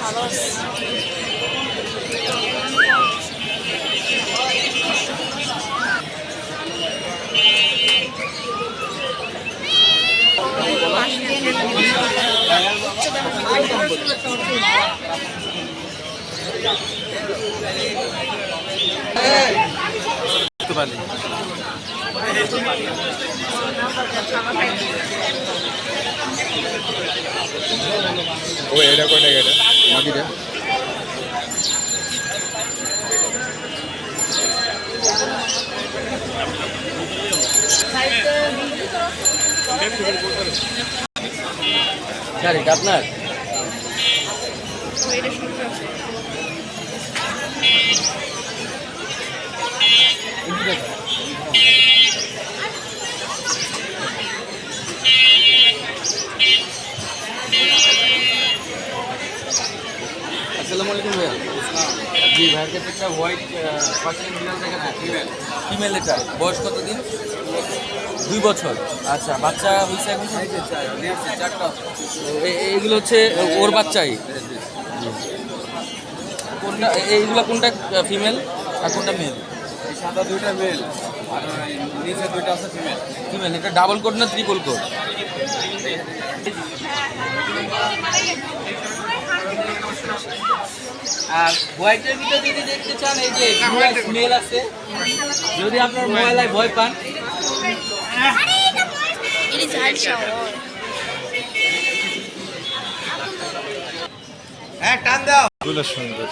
ভালো আছে। ও এটা কয়টা এটা মাটিটা গাড়িটা আপনার আসসালামু আলাইকুম ভাইয়া। জি ভাইয়ের কাছে একটা হোয়াইট পার্সিয়ান বিড়াল দেখাচ্ছে ফিমেল। ফিমেল এটা বয়স কত দিন? 2 বছর। আচ্ছা বাচ্চা হয়েছে এখন? চারটা। এইগুলো হচ্ছে ওর বাচ্চাই। কোনটা এইগুলো কোনটা ফিমেল আর কোনটা মেল? এই সাদা দুইটা মেল আর নিচে দুইটা আছে ফিমেল। ফিমেল। এটা ডাবল কোড না ট্রিপল কোড? আর হোয়াইটের ভিতরে যদি দেখতে চান এই যে স্মেল আছে, যদি আপনার মোবাইলে ভয় পান টান দাও সুন্দর।